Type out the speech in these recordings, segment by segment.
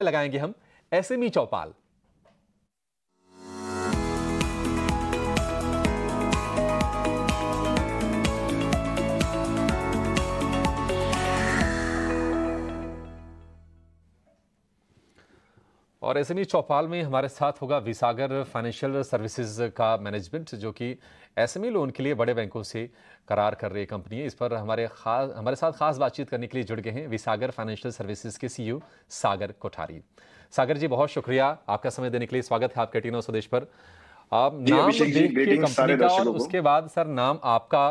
लगाएंगे हम एसएमई चौपाल। और एसएमई चौपाल में हमारे साथ होगा विसागर फाइनेंशियल सर्विसेज का मैनेजमेंट, जो कि एसएमई लोन के लिए बड़े बैंकों से करार कर रही कंपनी है। इस पर हमारे साथ खास बातचीत करने के लिए जुड़ गए हैं विसागर फाइनेंशियल सर्विसेज के सीईओ सागर कोठारी। सागर जी, बहुत शुक्रिया आपका समय देने के लिए। स्वागत है आपके टीनो स्वदेश पर। आप नाम देख के कंपनी का और उसके बाद सर नाम आपका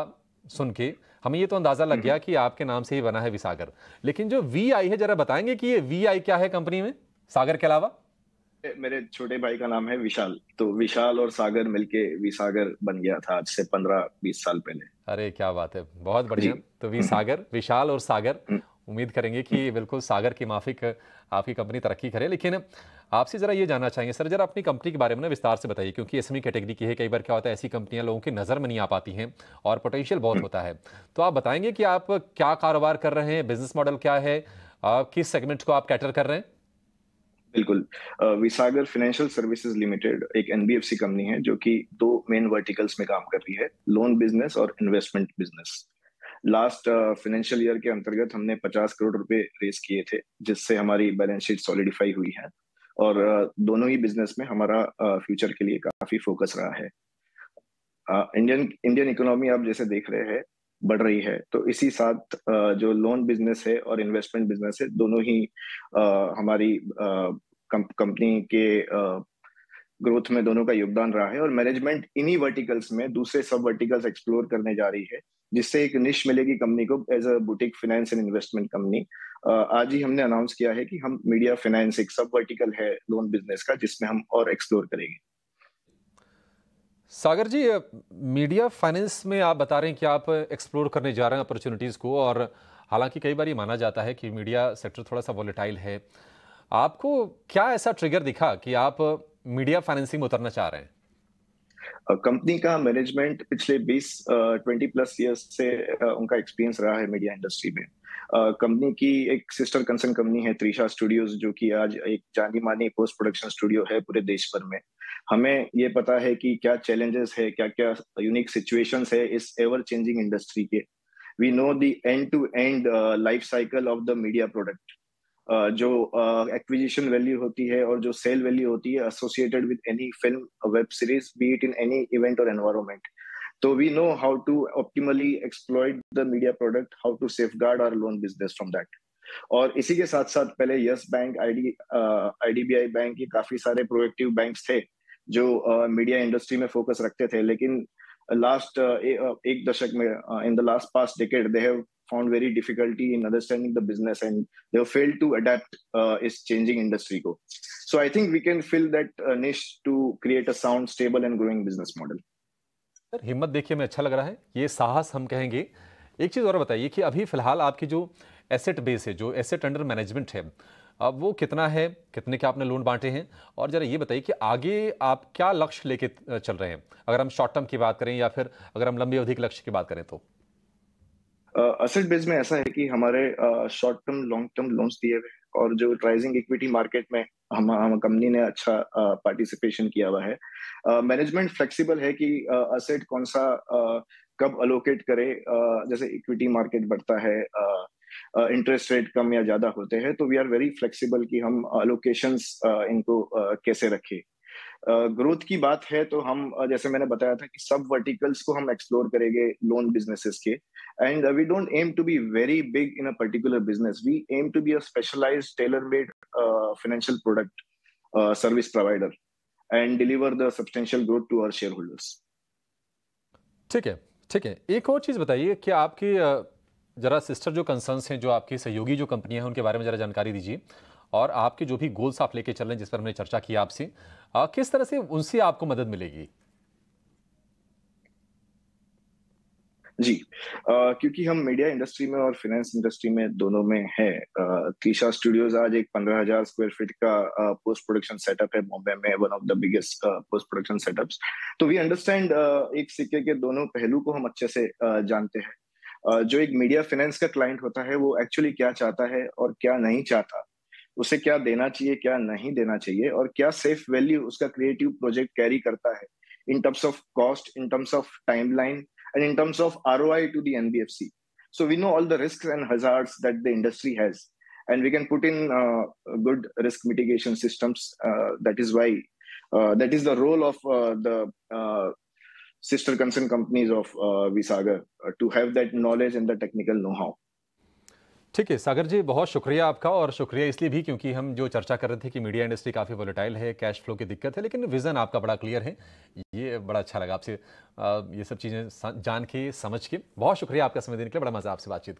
सुन के हमें ये तो अंदाजा लग गया कि आपके नाम से ही बना है विसागर, लेकिन जो वी आई है, जरा बताएंगे कि ये वी आई क्या है कंपनी में सागर के अलावा? मेरे छोटे भाई का नाम है विशाल, तो विशाल और सागर मिलके विसागर बन गया था आज से 15-20 साल पहले। अरे क्या बात है, बहुत बढ़िया। तो विसागर, विशाल और सागर, उम्मीद करेंगे कि बिल्कुल सागर की माफिक आपकी कंपनी तरक्की करे। लेकिन आपसे जरा ये जानना चाहेंगे सर, जरा अपनी कंपनी के बारे में ना विस्तार से बताइए, क्योंकि एसएमई कैटेगरी की है। कई बार क्या होता है, ऐसी कंपनियां लोगों की नजर में नहीं आ पाती हैं और पोटेंशियल बहुत होता है। तो आप बताएंगे कि आप क्या कारोबार कर रहे हैं, बिजनेस मॉडल क्या है, किस सेगमेंट को आप कैटर कर रहे हैं? बिल्कुल। विसागर फाइनेंशियल सर्विसेज लिमिटेड एक एनबीएफसी कंपनी है जो कि दो मेन वर्टिकल्स में काम कर रही है, लोन बिजनेस और investment business. Last financial year के अंतर्गत हमने 50 करोड़ रुपए रेस किए थे, जिससे हमारी बैलेंस शीट सॉलिडिफाई हुई है और दोनों ही बिजनेस में हमारा फ्यूचर के लिए काफी फोकस रहा है। इंडियन इकोनॉमी आप जैसे देख रहे हैं बढ़ रही है, तो इसी साथ जो लोन बिजनेस है और इन्वेस्टमेंट बिजनेस है, दोनों ही हमारी कंपनी के ग्रोथ में दोनों का योगदान रहा है। और मैनेजमेंट इन्हीं वर्टिकल्स में दूसरे सब वर्टिकल्स एक्सप्लोर करने जा रही है, जिससे एक निश मिलेगी कंपनी को as a boutique finance and investment company. आज ही हमने अनाउंस किया है कि हम मीडिया फाइनेंस, एक सब वर्टिकल है लोन बिजनेस का, जिसमें हम और एक्सप्लोर करेंगे। सागर जी, मीडिया फाइनेंस में आप बता रहे हैं कि आप एक्सप्लोर करने जा रहे हैं अपॉर्चुनिटीज़ को, और हालांकि कई बार ये माना जाता है कि मीडिया सेक्टर थोड़ा सा वॉलेटाइल है। आपको क्या ऐसा ट्रिगर दिखा कि आप मीडिया फाइनेंसिंग में उतरना चाह रहे हैं? कंपनी का मैनेजमेंट पिछले 20 प्लस ईयर्स से उनका एक्सपीरियंस रहा है मीडिया इंडस्ट्री में। कंपनी की एक सिस्टर कंसर्न कंपनी है त्रिशा स्टूडियोज, जो कि आज एक जानी मानी पोस्ट प्रोडक्शन स्टूडियो है पूरे देश भर में। हमें ये पता है कि क्या चैलेंजेस है, क्या क्या यूनिक सिचुएशंस है इस एवर चेंजिंग इंडस्ट्री के। We know the end to end life cycle of the media product. जो एक्विजिशन वैल्यू होती है और जो सेल वैल्यू होती है associated with any film, web series, be it in any event और एनवायरनमेंट। तो we know how to optimally exploit the media product, how to safeguard our loan business from that. और इसी के साथ साथ पहले यस बैंक, आईडीबीआई बैंक, ये काफी सारे प्रोएक्टिव बैंक्स थे जो मीडिया इंडस्ट्री में फोकस रखते थे, लेकिन लास्ट एक दशक में, in the last past decade, they have found very difficulty in understanding the business and they have failed to adapt is changing industry ko. So I think we can fill that niche to create a sound, stable and growing business model. Sir, हिम्मत देखिए, हमें अच्छा लग रहा है, ये साहस हम कहेंगे। एक चीज़ और बताइए कि अभी फिलहाल आपकी जो एसेट बेस है, जो एसेट अंडर मैनेजमेंट है, अब वो कितना है, कितने के आपने लोन बांटे हैं? और जरा ये बताइए कि आगे आप क्या लक्ष्य लेके चल रहे हैं, अगर हम शॉर्ट टर्म की बात करें या फिर अगर हम लंबी अवधि के लक्ष्य की बात करें तो? असेट बेस में ऐसा है कि हमारे short term, long term loans दिए हुए, और जो राइजिंग इक्विटी मार्केट में हम कंपनी ने अच्छा पार्टिसिपेशन किया हुआ है। मैनेजमेंट फ्लेक्सिबल है कि असेट कौन सा कब अलोकेट करे। जैसे इक्विटी मार्केट बढ़ता है, इंटरेस्ट रेट कम या ज्यादा होते हैं, तो वी आर वेरी फ्लेक्सिबल कि हम अलोकेशंस इनको कैसे रखें। ग्रोथ की बात है तो हम, जैसे मैंने बताया था कि सब वर्टिकल्स को हम एक्सप्लोर करेंगे लोन बिजनेसेस के। And we don't aim to be very big in a particular business, we aim to be a specialised tailor made financial product service provider and deliver the substantial growth to our shareholders. ठीक है, ठीक है। एक और चीज़ बताइए कि आपकी जरा सिस्टर जो कंसर्न्स हैं, जो आपकी सहयोगी जो कंपनियां हैं, उनके बारे में जरा जानकारी दीजिए, और आपके जो भी गोल्स आप लेके चल रहे हैं, जिस पर हमने चर्चा की आपसे, किस तरह से उनसे आपको मदद मिलेगी? जी, क्योंकि हम मीडिया इंडस्ट्री में और फाइनेंस इंडस्ट्री में दोनों में है। तीशा स्टूडियोज आज एक 15,000 स्क्वायर फीट का पोस्ट प्रोडक्शन सेटअप है बॉम्बे में, one of the biggest post production setups. तो वी अंडरस्टैंड एक सिक्के के दोनों पहलू को हम अच्छे से जानते हैं। जो एक मीडिया फाइनेंस का क्लाइंट होता है वो एक्चुअली क्या चाहता है और क्या नहीं चाहता, उसे क्या देना चाहिए, क्या नहीं देना चाहिए, और क्या सेफ वैल्यू उसका क्रिएटिव प्रोजेक्ट कैरी करता है in terms of cost, in terms of timeline, and in terms of ROI to the NBFC. So we know all the risks and hazards that the industry has, and we can put in good risk mitigation systems. That is why that is the role of the sister concern companies of Visaga to have that knowledge and the technical know-how. ठीक है सागर जी, बहुत शुक्रिया आपका। और शुक्रिया इसलिए भी क्योंकि हम जो चर्चा कर रहे थे कि मीडिया इंडस्ट्री काफ़ी वोलेटाइल है, कैश फ्लो की दिक्कत है, लेकिन विज़न आपका बड़ा क्लियर है। ये बड़ा अच्छा लगा आपसे ये सब चीज़ें जान के, समझ के। बहुत शुक्रिया आपका समय देने के लिए, बड़ा मज़ा आपसे बातचीत